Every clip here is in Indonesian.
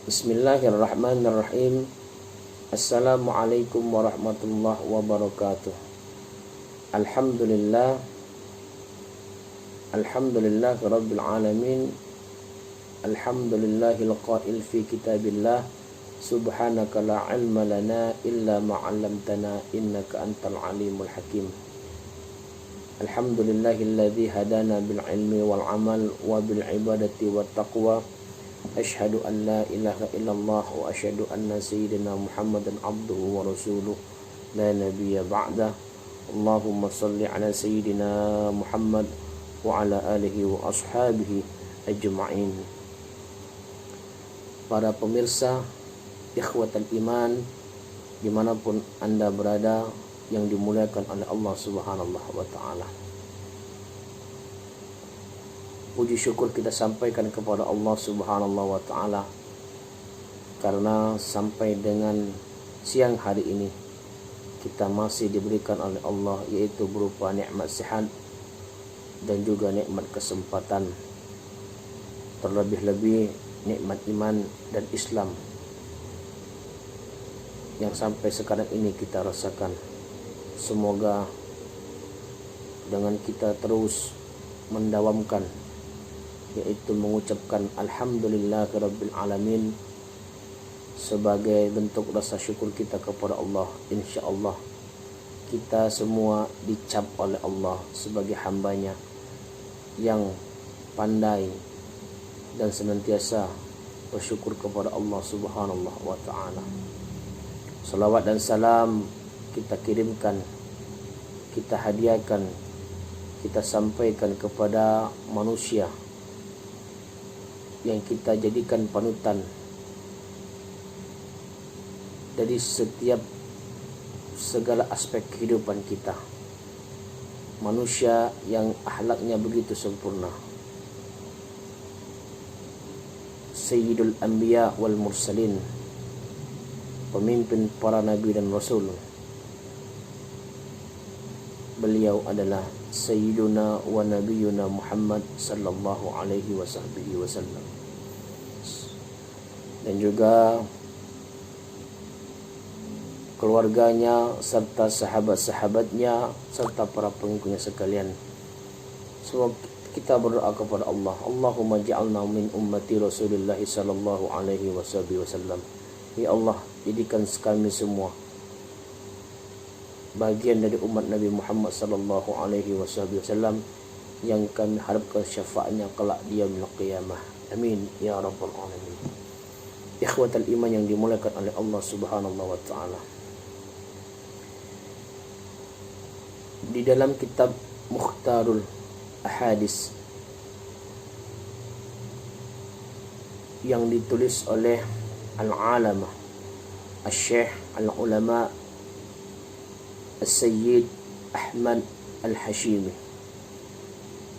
Bismillahirrahmanirrahim. Assalamualaikum warahmatullahi wabarakatuh. Alhamdulillah rabbil alamin. Alhamdulillahil qail fi kitabillah. Subhanaka la ilma lana illa ma 'allamtana innaka antal alimul hakim. Alhamdulillahilladzi hadana bil ilmi wal amal wa bil ibadati wat taqwa. Asyhadu an la ilaha illallah wa asyhadu anna sayyidina Muhammadan abduhu wa rasuluh la nabiyya ba'da. Allahumma salli ala sayyidina Muhammad wa ala alihi wa ashabihi ajma'in. Para pemirsa ikhwatal iman dimanapun anda berada yang dimuliakan oleh Allah subhanahu wa ta'ala, puji syukur kita sampaikan kepada Allah subhanahu wa ta'ala karena sampai dengan siang hari ini kita masih diberikan oleh Allah, yaitu berupa nikmat sehat dan juga nikmat kesempatan, terlebih-lebih nikmat iman dan Islam yang sampai sekarang ini kita rasakan. Semoga dengan kita terus mendawamkan, yaitu mengucapkan alhamdulillahirabbil alamin sebagai bentuk rasa syukur kita kepada Allah, insyaallah kita semua dicap oleh Allah sebagai hambanya yang pandai dan senantiasa bersyukur kepada Allah subhanahu wa ta'ala. Salawat dan salam kita kirimkan, kita hadiahkan, kita sampaikan kepada manusia yang kita jadikan panutan dari setiap segala aspek kehidupan kita. Manusia yang akhlaknya begitu sempurna, Sayyidul Anbiya wal Mursalin, pemimpin para nabi dan rasul. Beliau adalah Sayyiduna wa Nabiyuna Muhammad sallallahu alaihi wasallam. Dan juga keluarganya serta sahabat-sahabatnya serta para pengikutnya sekalian. Semoga kita berdoa kepada Allah, Allahumma ja'alna min ummati Rasulillah sallallahu alaihi wasallam. Ya Allah, jadikan kami semua bagian dari umat Nabi Muhammad sallallahu alaihi wasallam yang kami harapkan syafaatnya kelak di yaumil qiyamah. Amin ya rabbal alamin. Ikhwatal iman yang dimuliakan oleh Allah subhanahu wa ta'ala, di dalam kitab Mukhtarul Ahadis yang ditulis oleh Al-Alamah Al-Syekh Al-Ulama As-Sayyid Ahmad Al-Hashimi,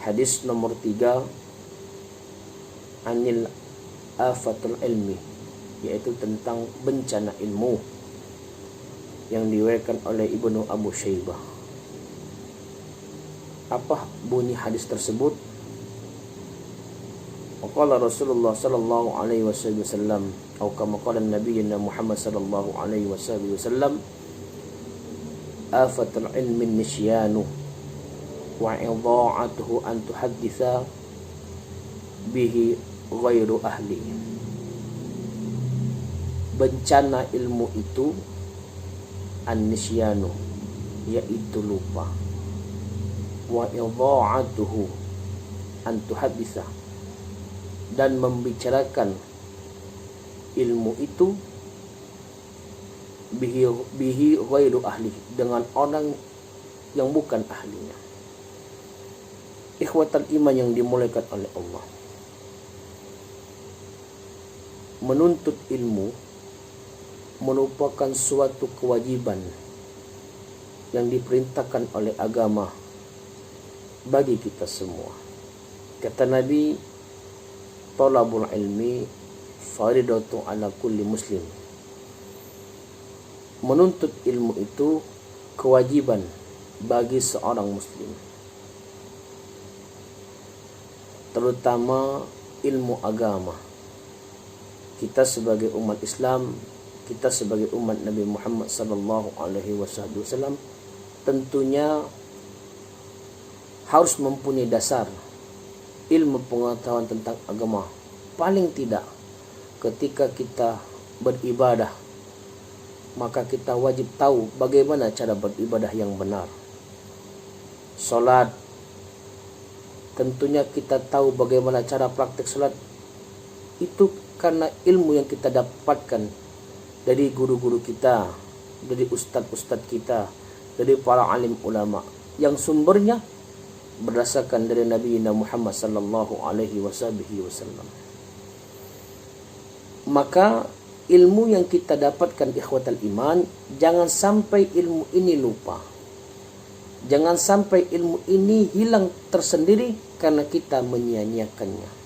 hadis nomor 3, Anil Afatul Ilmi, yaitu tentang bencana ilmu, yang diriwayatkan oleh Ibnu Abu Syaibah. Apa bunyi hadis tersebut? Qala Rasulullah sallallahu alaihi wasallam, atau kama qala nabiyuna Muhammad sallallahu alaihi wasallam, afatul ilmi nisyanu wa idha'atuhu an tuhadditha bihi ghairu ahli. Bencana ilmu itu an-nisyanu, yaitu lupa, wa idha'atuhu an tuhadditha, dan membicarakan ilmu itu bihi ghairu ahli, dengan orang yang bukan ahlinya. Ikhwatal iman yang dimuliakan oleh Allah, menuntut ilmu merupakan suatu kewajiban yang diperintahkan oleh agama bagi kita semua. Kata Nabi, talabul ilmi faridatu ala kulli muslim. Menuntut ilmu itu kewajiban bagi seorang muslim, terutama ilmu agama, kita sebagai umat Islam, kita sebagai umat Nabi Muhammad sallallahu alaihi wasallam tentunya harus mempunyai dasar ilmu pengetahuan tentang agama. Paling tidak ketika kita beribadah, maka kita wajib tahu bagaimana cara beribadah yang benar. Salat, tentunya kita tahu bagaimana cara praktek salat. Itu karena ilmu yang kita dapatkan dari guru-guru kita, dari ustadz-ustadz kita, dari para alim ulama yang sumbernya berdasarkan dari Nabi Muhammad sallallahu alaihi wasallam. Maka ilmu yang kita dapatkan ikhwatal iman, jangan sampai ilmu ini lupa. Jangan sampai ilmu ini hilang tersendiri karena kita menyia-nyiakannya.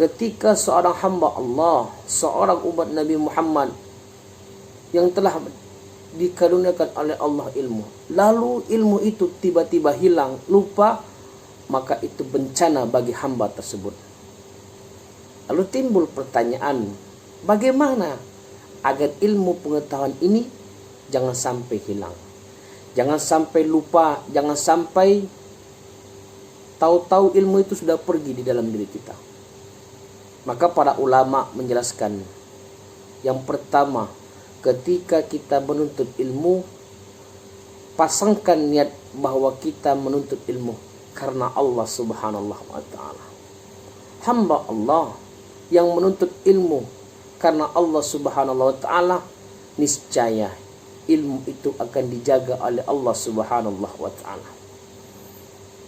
Ketika seorang hamba Allah, seorang umat Nabi Muhammad yang telah dikaruniakan oleh Allah ilmu, lalu ilmu itu tiba-tiba hilang, lupa, maka itu bencana bagi hamba tersebut. Lalu timbul pertanyaan, bagaimana agar ilmu pengetahuan ini jangan sampai hilang, jangan sampai lupa, jangan sampai tahu-tahu ilmu itu sudah pergi di dalam diri kita. Maka para ulama menjelaskan, yang pertama, ketika kita menuntut ilmu, pasangkan niat bahwa kita menuntut ilmu karena Allah subhanahu wa ta'ala. Hamba Allah yang menuntut ilmu karena Allah subhanahu wa ta'ala, niscaya ilmu itu akan dijaga oleh Allah subhanahu wa ta'ala.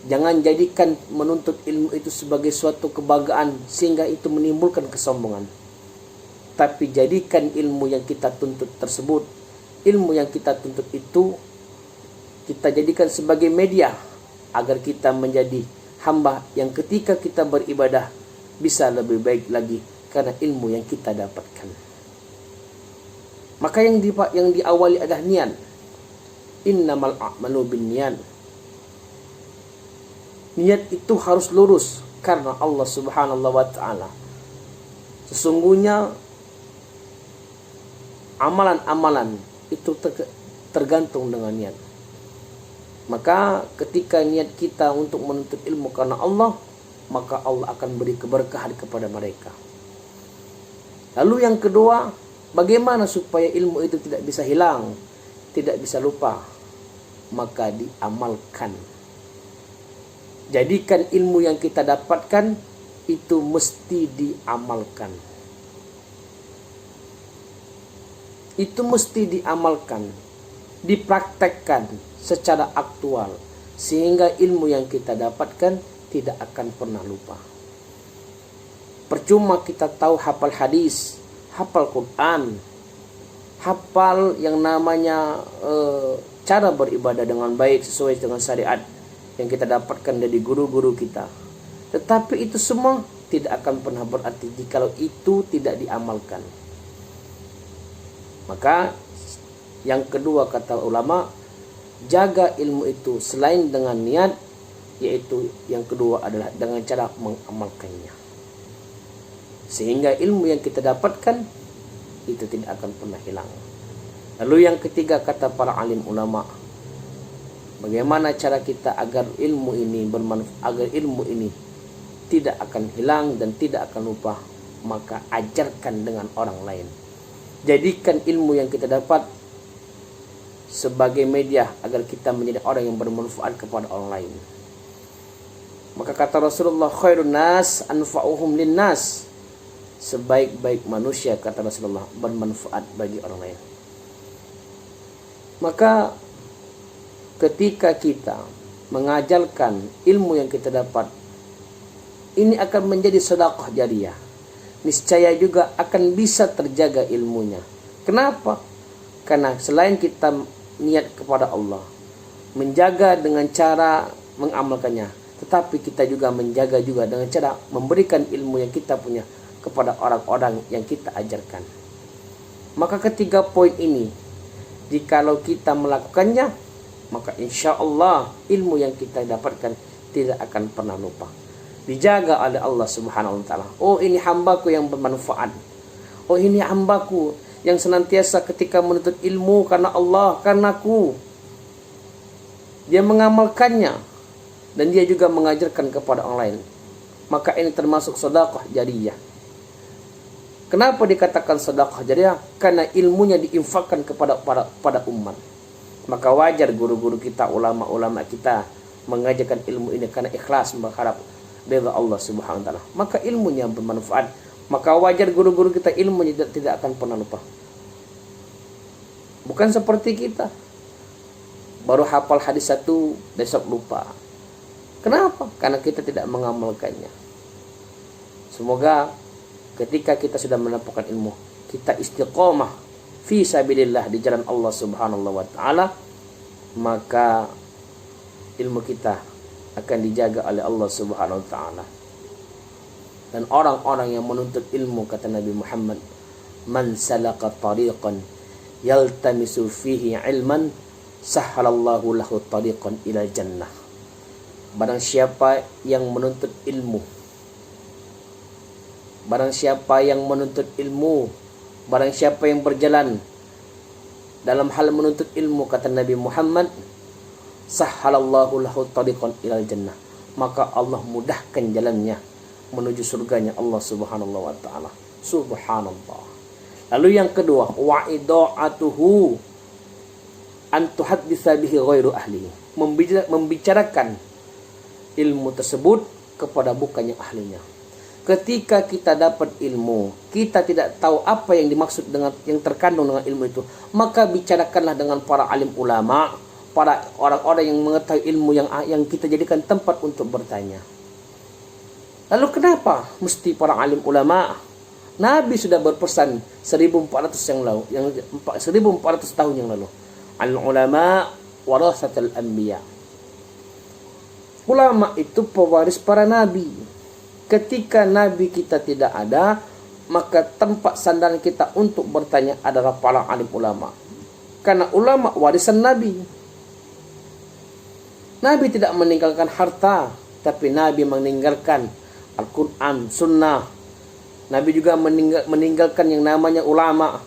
Jangan jadikan menuntut ilmu itu sebagai suatu kebanggaan sehingga itu menimbulkan kesombongan. Tapi jadikan ilmu yang kita tuntut tersebut, ilmu yang kita tuntut itu, kita jadikan sebagai media agar kita menjadi hamba yang ketika kita beribadah bisa lebih baik lagi karena ilmu yang kita dapatkan. Maka yang diawali adalah niat. Innamal a'malu binniyat. Niat itu harus lurus karena Allah subhanahu wa ta'ala. Sesungguhnya amalan-amalan itu tergantung dengan niat. Maka ketika niat kita untuk menuntut ilmu karena Allah, maka Allah akan beri keberkahan kepada mereka. Lalu yang kedua, bagaimana supaya ilmu itu tidak bisa hilang, tidak bisa lupa? Maka diamalkan. Jadikan ilmu yang kita dapatkan itu mesti diamalkan. Itu mesti diamalkan, dipraktekkan secara aktual, sehingga ilmu yang kita dapatkan tidak akan pernah lupa. Percuma kita tahu hafal hadis, hafal Quran, hafal yang namanya cara beribadah dengan baik sesuai dengan syariat yang kita dapatkan dari guru-guru kita. Tetapi itu semua tidak akan pernah berarti jikalau itu tidak diamalkan. Maka yang kedua kata ulama, jaga ilmu itu selain dengan niat, yaitu yang kedua adalah dengan cara mengamalkannya. Sehingga ilmu yang kita dapatkan itu tidak akan pernah hilang. Lalu yang ketiga kata para alim ulama, bagaimana cara kita agar ilmu ini bermanfaat, agar ilmu ini tidak akan hilang dan tidak akan lupa? Maka ajarkan dengan orang lain. Jadikan ilmu yang kita dapat sebagai media agar kita menjadi orang yang bermanfaat kepada orang lain. Maka kata Rasulullah, khairun nas anfa'uhum linnas. Sebaik-baik manusia, kata Rasulullah, bermanfaat bagi orang lain. Maka ketika kita mengajarkan ilmu yang kita dapat, ini akan menjadi sedekah jariyah. Niscaya juga akan bisa terjaga ilmunya. Kenapa? Karena selain kita niat kepada Allah, menjaga dengan cara mengamalkannya, tetapi kita juga menjaga juga dengan cara memberikan ilmu yang kita punya kepada orang-orang yang kita ajarkan. Maka ketiga poin ini, jikalau kita melakukannya, maka insya Allah ilmu yang kita dapatkan tidak akan pernah lupa. dijaga oleh Allah Subhanahu wa taala. Oh, ini hambaku yang bermanfaat. Oh, ini hambaku yang senantiasa ketika menuntut ilmu karena Allah, karenaku. Dia mengamalkannya dan dia juga mengajarkan kepada orang lain. Maka ini termasuk sedekah jariyah. Kenapa dikatakan sedekah jariyah? Karena ilmunya diinfakkan pada umat. Maka wajar guru-guru kita, ulama-ulama kita mengajarkan ilmu ini karena ikhlas berharap ridha Allah Subhanahu wa taala. Maka ilmunya bermanfaat. Maka wajar guru-guru kita ilmunya tidak akan pernah lupa. Bukan seperti kita. Baru hafal hadis satu, besok lupa. Kenapa? Karena kita tidak mengamalkannya. Semoga ketika kita sudah mendapatkan ilmu, kita istiqomah fi sabilillah di jalan Allah Subhanahu wa taala, maka ilmu kita akan dijaga oleh Allah Subhanahu wa taala. Dan orang-orang yang menuntut ilmu, kata Nabi Muhammad, man salaka tariqan yaltamisu fihi ilman sahhalallahu lahu tariqan ila jannah. Barang siapa yang menuntut ilmu, barang siapa yang menuntut ilmu, barang siapa yang berjalan dalam hal menuntut ilmu, kata Nabi Muhammad, sahhalallahu lahu tariqan ila jannah, maka Allah mudahkan jalannya menuju surganya Allah Subhanahu wa taala. Subhanallah. Lalu yang kedua, wa ida'atuhu an tuhadditsa bihi ghairu ahli. Membicarakan ilmu tersebut kepada bukan yang ahlinya. Ketika kita dapat ilmu, kita tidak tahu apa yang dimaksud dengan yang terkandung dengan ilmu itu, maka bicarakanlah dengan para alim ulama, para orang-orang yang mengetahui ilmu yang kita jadikan tempat untuk bertanya. Lalu kenapa mesti para alim ulama? Nabi sudah berpesan 1400 tahun yang lalu. Al ulama warasatul anbiya. Ulama itu pewaris para nabi. Ketika nabi kita tidak ada, maka tempat sandaran kita untuk bertanya adalah para alim ulama. Karena ulama warisan nabi. Nabi tidak meninggalkan harta, tapi nabi meninggalkan Al-Quran, Sunnah. Nabi juga meninggalkan yang namanya ulama.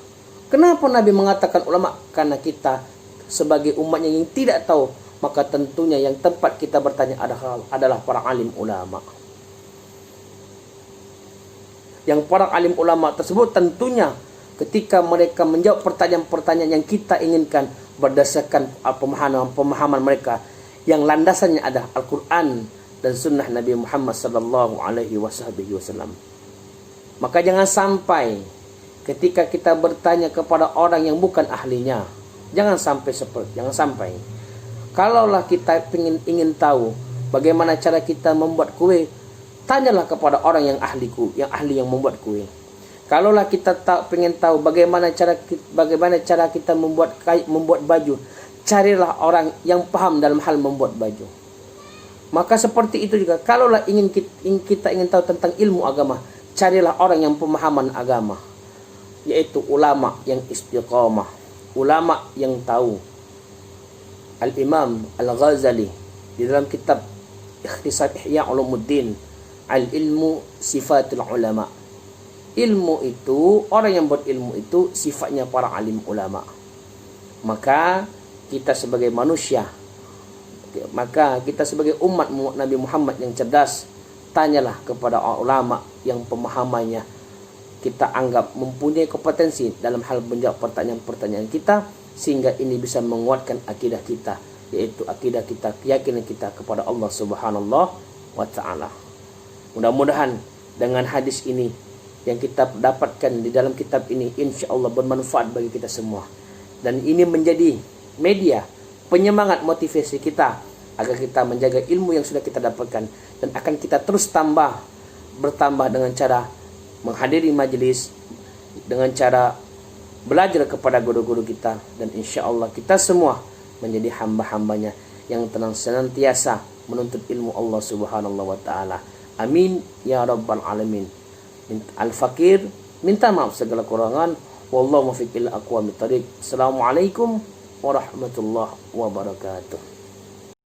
Kenapa Nabi mengatakan ulama? Karena kita sebagai umatnya yang tidak tahu, maka tentunya yang tempat kita bertanya adalah para alim ulama. Yang para alim ulama tersebut tentunya ketika mereka menjawab pertanyaan-pertanyaan yang kita inginkan berdasarkan pemahaman mereka, yang landasannya adalah Al-Quran dan sunnah Nabi Muhammad sallallahu alaihi wasallam. Maka jangan sampai ketika kita bertanya kepada orang yang bukan ahlinya, jangan sampai. Kalaulah kita ingin tahu bagaimana cara kita membuat kue, tanyalah kepada orang yang ahli yang membuat kue. Kalaulah kita ingin tahu bagaimana cara kita membuat baju, carilah orang yang paham dalam hal membuat baju. Maka seperti itu juga, kalaulah kita ingin tahu tentang ilmu agama, carilah orang yang pemahaman agama, yaitu ulama yang istiqamah, ulama yang tahu. Al-Imam Al-Ghazali di dalam kitab Ikhtisar Ihya Ulumuddin, Al-Ilmu Sifatul Ulama. Ilmu itu, orang yang berilmu itu sifatnya para alim ulama. Maka kita sebagai manusia, maka kita sebagai umat Nabi Muhammad yang cerdas, tanyalah kepada ulama yang pemahamannya kita anggap mempunyai kompetensi dalam hal menjawab pertanyaan-pertanyaan kita, sehingga ini bisa menguatkan akidah kita, yaitu akidah kita, keyakinan kita kepada Allah Subhanahu wa taala. Mudah-mudahan dengan hadis ini yang kita dapatkan di dalam kitab ini, insya Allah bermanfaat bagi kita semua, dan ini menjadi media penyemangat motivasi kita agar kita menjaga ilmu yang sudah kita dapatkan, dan akan kita terus bertambah dengan cara menghadiri majelis, dengan cara belajar kepada guru-guru kita, dan insya Allah kita semua menjadi hamba-hambanya yang tenang senantiasa menuntut ilmu Allah Subhanahu wa taala. Amin ya rabbal alamin. Al-Fakir minta maaf segala kurangan. Wallahu muwaffiq ila aqwamit thariq. Assalamualaikum warahmatullahi wabarakatuh.